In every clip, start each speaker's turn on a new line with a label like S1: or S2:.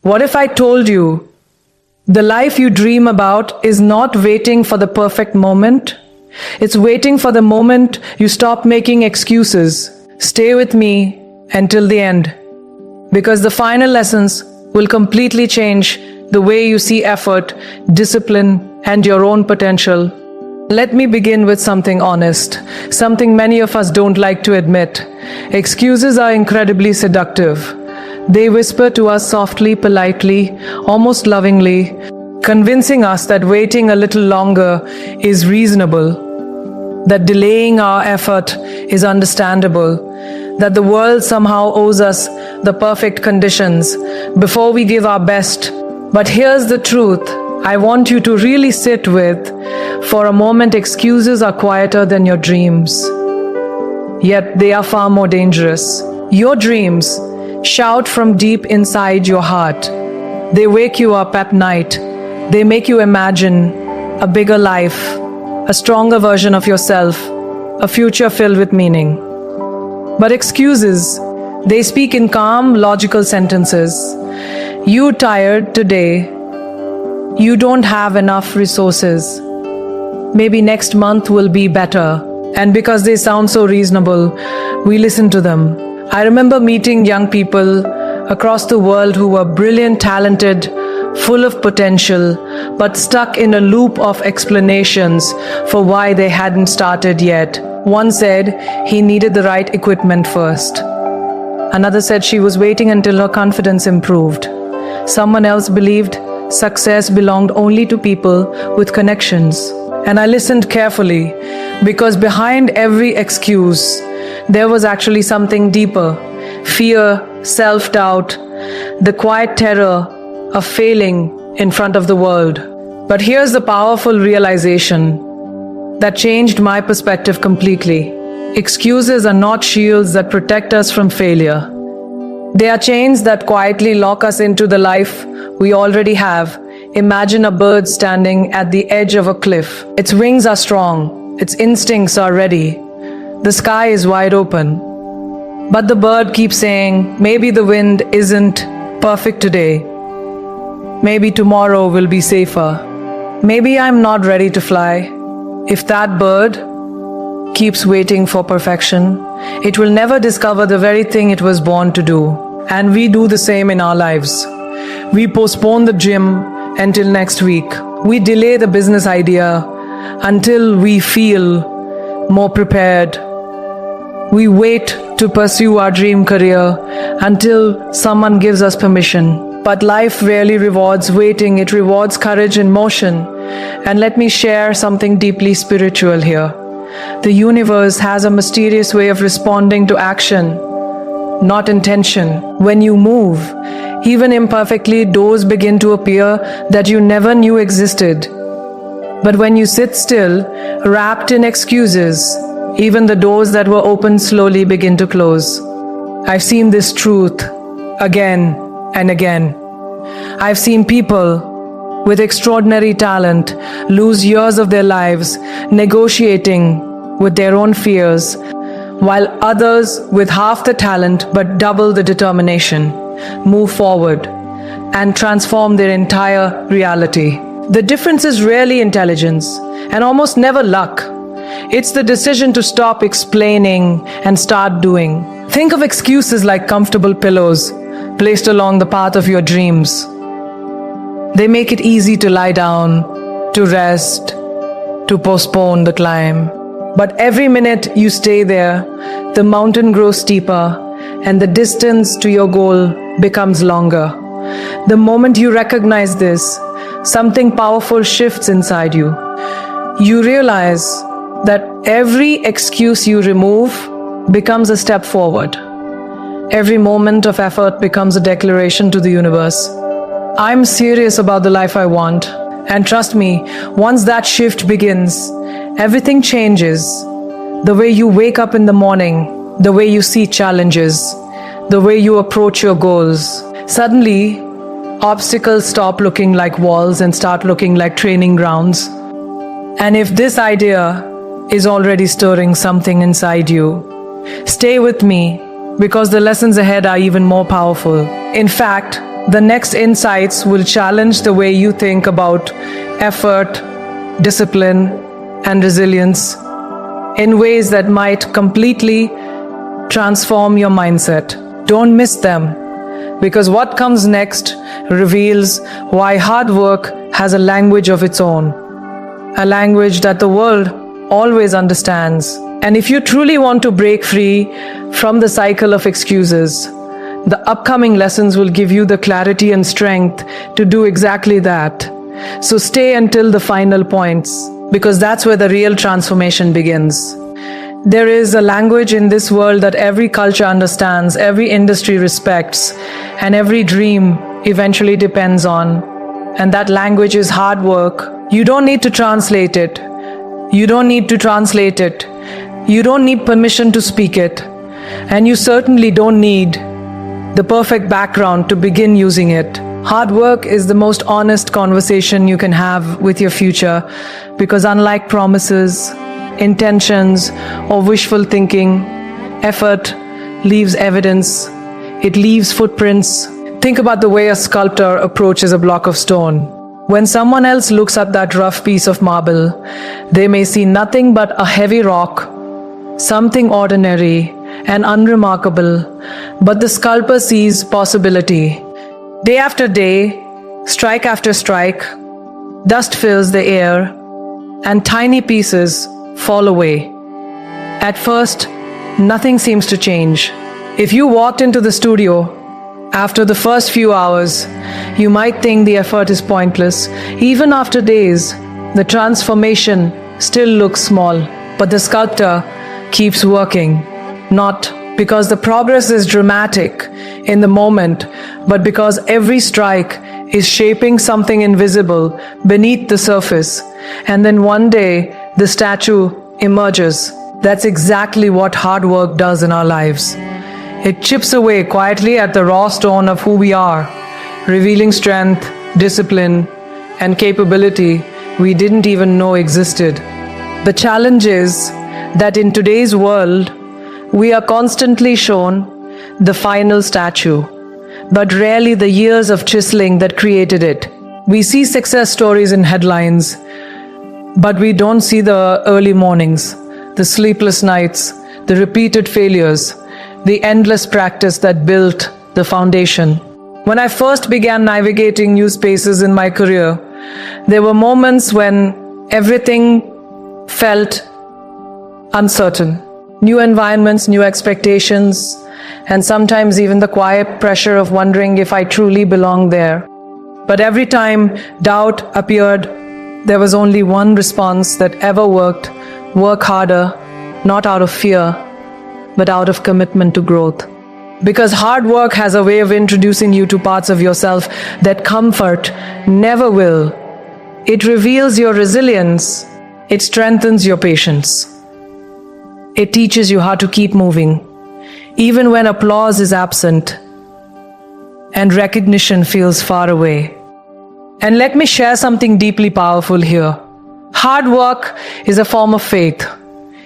S1: What if I told you the life you dream about is not waiting for the perfect moment? It's waiting for the moment you stop making excuses. Stay with me until the end, because the final lessons will completely change the way you see effort, discipline, and your own potential. Let me begin with something honest, something many of us don't like to admit. Excuses are incredibly seductive. They whisper to us softly, politely, almost lovingly, convincing us that waiting a little longer is reasonable, that delaying our effort is understandable, that the world somehow owes us the perfect conditions before we give our best. But here's the truth I want you to really sit with. For a moment, excuses are quieter than your dreams. Yet they are far more dangerous. Your dreams shout from deep inside your heart. They wake you up at night. They make you imagine a bigger life, a stronger version of yourself, a future filled with meaning. But excuses, they speak in calm, logical sentences. You tired today. You don't have enough resources. Maybe next month will be better. And because they sound so reasonable, we listen to them. I remember meeting young people across the world who were brilliant, talented, full of potential, but stuck in a loop of explanations for why they hadn't started yet. One said he needed the right equipment first. Another said she was waiting until her confidence improved. Someone else believed success belonged only to people with connections. And I listened carefully, because behind every excuse, there was actually something deeper: fear, self-doubt, the quiet terror of failing in front of the world. But here's the powerful realization that changed my perspective completely. Excuses are not shields that protect us from failure. They are chains that quietly lock us into the life we already have. Imagine a bird standing at the edge of a cliff. Its wings are strong, its instincts are ready. The sky is wide open. But the bird keeps saying, maybe the wind isn't perfect today. Maybe tomorrow will be safer. Maybe I'm not ready to fly. If that bird keeps waiting for perfection, it will never discover the very thing it was born to do. And we do the same in our lives. We postpone the gym until next week. We delay the business idea until we feel more prepared. We wait to pursue our dream career until someone gives us permission. But life rarely rewards waiting, it rewards courage in motion. And let me share something deeply spiritual here. The universe has a mysterious way of responding to action, not intention. When you move, even imperfectly, doors begin to appear that you never knew existed. But when you sit still, wrapped in excuses, even the doors that were open slowly begin to close. I've seen this truth again and again. I've seen people with extraordinary talent lose years of their lives negotiating with their own fears, while others with half the talent but double the determination move forward and transform their entire reality. The difference is rarely intelligence and almost never luck. It's the decision to stop explaining and start doing. Think of excuses like comfortable pillows placed along the path of your dreams. They make it easy to lie down, to rest, to postpone the climb. But every minute you stay there, the mountain grows steeper and the distance to your goal becomes longer. The moment you recognize this, something powerful shifts inside you. You realize that every excuse you remove becomes a step forward. Every moment of effort becomes a declaration to the universe. I'm serious about the life I want. And trust me, once that shift begins, everything changes. The way you wake up in the morning, the way you see challenges, the way you approach your goals. Suddenly, obstacles stop looking like walls and start looking like training grounds. And if this idea is already stirring something inside you, stay with me, because the lessons ahead are even more powerful. In fact, The next insights will challenge the way you think about effort, discipline, and resilience in ways that might completely transform your mindset. Don't miss them, because what comes next reveals why hard work has a language of its own, a language that the world always understands. And if you truly want to break free from the cycle of excuses, the upcoming lessons will give you the clarity and strength to do exactly that. So stay until the final points, because that's where the real transformation begins. There is a language in this world that every culture understands, every industry respects, and every dream eventually depends on. And that language is hard work. You don't need to translate it. You don't need to translate it. You don't need permission to speak it. And you certainly don't need the perfect background to begin using it. Hard work is the most honest conversation you can have with your future, because unlike promises, intentions, or wishful thinking, effort leaves evidence. It leaves footprints. Think about the way a sculptor approaches a block of stone. When someone else looks at that rough piece of marble, they may see nothing but a heavy rock, something ordinary and unremarkable, but the sculptor sees possibility. Day after day, strike after strike, dust fills the air, and tiny pieces fall away. At first, nothing seems to change. If you walked into the studio after the first few hours, you might think the effort is pointless. Even after days, the transformation still looks small, but the sculptor keeps working, not because the progress is dramatic in the moment, but because every strike is shaping something invisible beneath the surface. And then one day, the statue emerges. That's exactly what hard work does in our lives. It chips away quietly at the raw stone of who we are, revealing strength, discipline, and capability we didn't even know existed. The challenge is that in today's world, we are constantly shown the final statue, but rarely the years of chiseling that created it. We see success stories in headlines, but we don't see the early mornings, the sleepless nights, the repeated failures, the endless practice that built the foundation. When I first began navigating new spaces in my career, there were moments when everything felt uncertain. New environments, new expectations, and sometimes even the quiet pressure of wondering if I truly belonged there. But every time doubt appeared, there was only one response that ever worked: work harder, not out of fear, but out of commitment to growth. Because hard work has a way of introducing you to parts of yourself that comfort never will. It reveals your resilience. It strengthens your patience. It teaches you how to keep moving, even when applause is absent and recognition feels far away. And let me share something deeply powerful here. Hard work is a form of faith.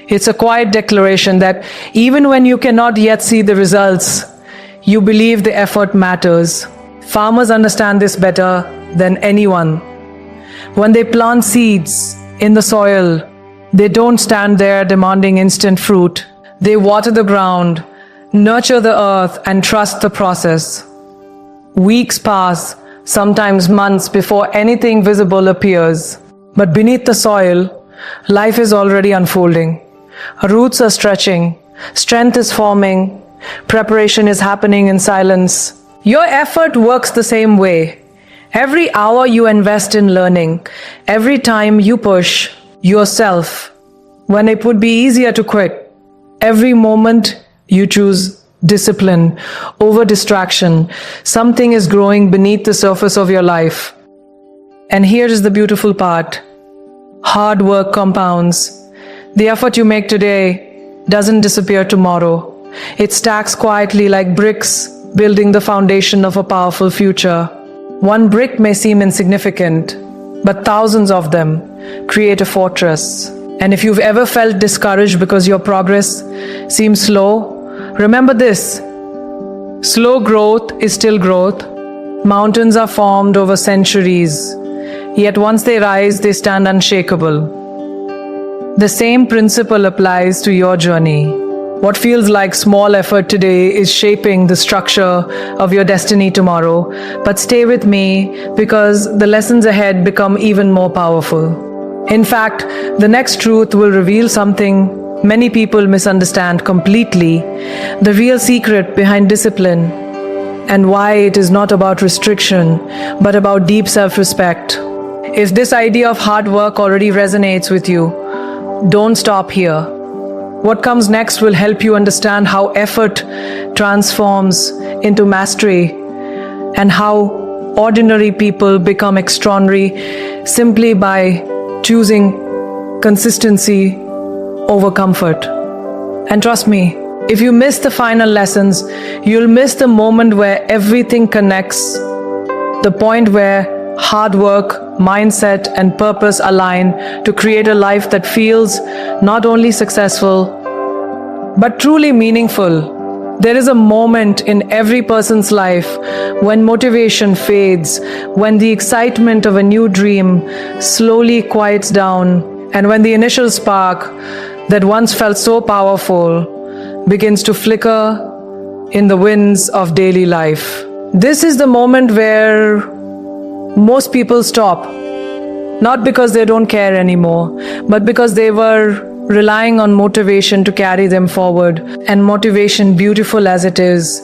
S1: It's a quiet declaration that even when you cannot yet see the results, you believe the effort matters. Farmers understand this better than anyone. When they plant seeds in the soil, they don't stand there demanding instant fruit. They water the ground, nurture the earth, and trust the process. Weeks pass, sometimes months, before anything visible appears. But beneath the soil, life is already unfolding. Roots are stretching, strength is forming, preparation is happening in silence. Your effort works the same way. Every hour you invest in learning, every time you push yourself when it would be easier to quit, every moment you choose discipline over distraction, something is growing beneath the surface of your life. And here is the beautiful part. Hard work compounds. The effort you make today doesn't disappear tomorrow. It stacks quietly like bricks, building the foundation of a powerful future. One brick may seem insignificant, but thousands of them create a fortress. And if you've ever felt discouraged because your progress seems slow, remember this: slow growth is still growth. Mountains are formed over centuries, yet once they rise, they stand unshakable. The same principle applies to your journey. What feels like small effort today is shaping the structure of your destiny tomorrow. But stay with me because the lessons ahead become even more powerful. In fact, the next truth will reveal something many people misunderstand completely: the real secret behind discipline, and why it is not about restriction, but about deep self-respect. If this idea of hard work already resonates with you, don't stop here. What comes next will help you understand how effort transforms into mastery and how ordinary people become extraordinary simply by choosing consistency over comfort. And trust me, if you miss the final lessons, you'll miss the moment where everything connects, the point where hard work, mindset, and purpose align to create a life that feels not only successful, but truly meaningful. There is a moment in every person's life when motivation fades, when the excitement of a new dream slowly quiets down, and when the initial spark that once felt so powerful begins to flicker in the winds of daily life. This is the moment where most people stop, not because they don't care anymore, but because they were relying on motivation to carry them forward. And motivation, beautiful as it is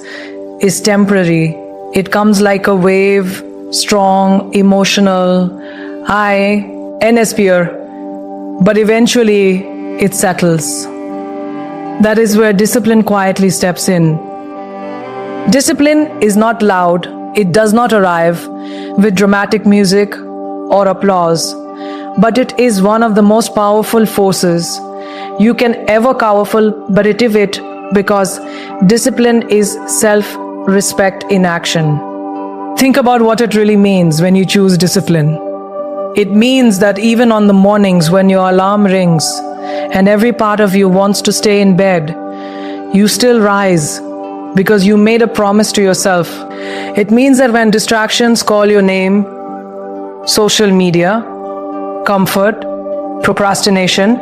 S1: temporary. It comes like a wave, strong, emotional, high, and a spear, but eventually it settles. That is where discipline quietly steps in. Discipline is not loud. It does not arrive with dramatic music or applause, but it is one of the most powerful forces you can ever powerful, but it because discipline is self-respect in action. Think about what it really means when you choose discipline. It means that even on the mornings when your alarm rings and every part of you wants to stay in bed, you still rise because you made a promise to yourself. It means that when distractions call your name, social media, comfort, procrastination,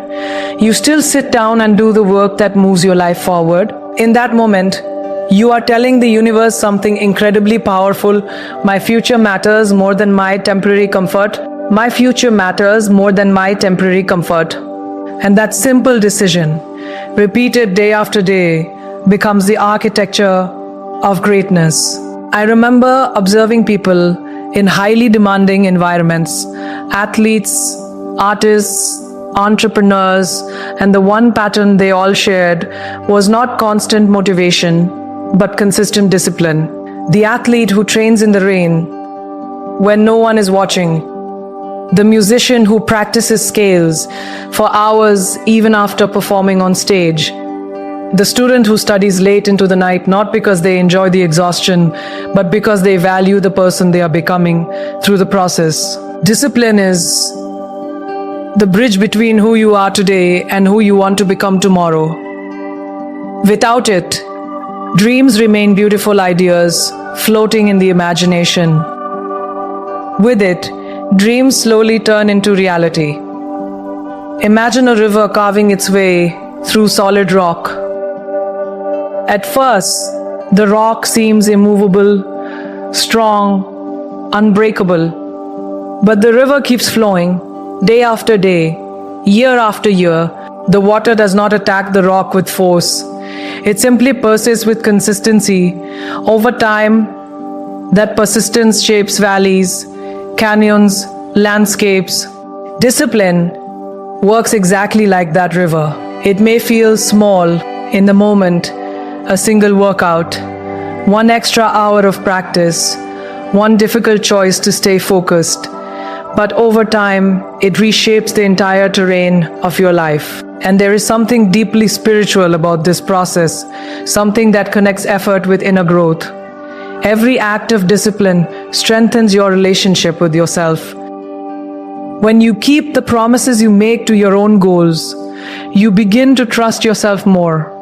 S1: you still sit down and do the work that moves your life forward. In that moment, you are telling the universe something incredibly powerful. My future matters more than my temporary comfort. My future matters more than my temporary comfort. And that simple decision, repeated day after day, becomes the architecture of greatness. I remember observing people in highly demanding environments, athletes, artists, entrepreneurs, and the one pattern they all shared was not constant motivation, but consistent discipline. The athlete who trains in the rain when no one is watching, the musician who practices scales for hours even after performing on stage, the student who studies late into the night not because they enjoy the exhaustion, but because they value the person they are becoming through the process. Discipline is the bridge between who you are today and who you want to become tomorrow. Without it, dreams remain beautiful ideas floating in the imagination. With it, dreams slowly turn into reality. Imagine a river carving its way through solid rock. At first, the rock seems immovable, strong, unbreakable. But the river keeps flowing, day after day, year after year. The water does not attack the rock with force. It simply persists with consistency. Over time, that persistence shapes valleys, canyons, landscapes. Discipline works exactly like that river. It may feel small in the moment, a single workout, one extra hour of practice, one difficult choice to stay focused. But over time, it reshapes the entire terrain of your life. And there is something deeply spiritual about this process, something that connects effort with inner growth. Every act of discipline strengthens your relationship with yourself. When you keep the promises you make to your own goals, you begin to trust yourself more.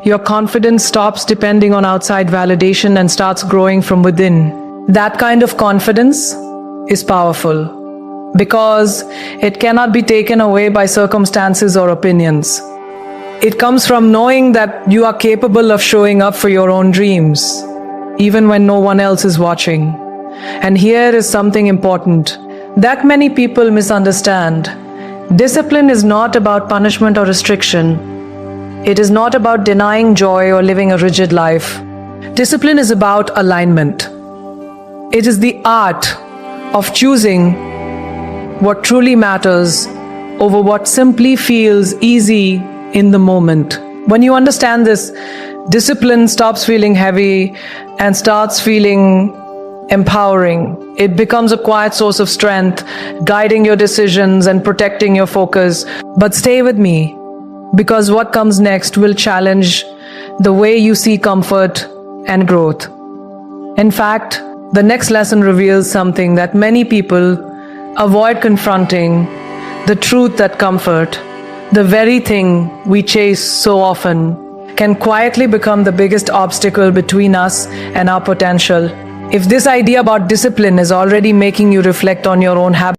S1: Your confidence stops depending on outside validation and starts growing from within. That kind of confidence is powerful because it cannot be taken away by circumstances or opinions. It comes from knowing that you are capable of showing up for your own dreams, even when no one else is watching. And here is something important that many people misunderstand. Discipline is not about punishment or restriction. It is not about denying joy or living a rigid life. Discipline is about alignment. It is the art of choosing what truly matters over what simply feels easy in the moment. When you understand this, discipline stops feeling heavy and starts feeling empowering. It becomes a quiet source of strength, guiding your decisions and protecting your focus. But stay with me, because what comes next will challenge the way you see comfort and growth. In fact, the next lesson reveals something that many people avoid confronting: the truth that comfort, the very thing we chase so often, can quietly become the biggest obstacle between us and our potential. If this idea about discipline is already making you reflect on your own habits,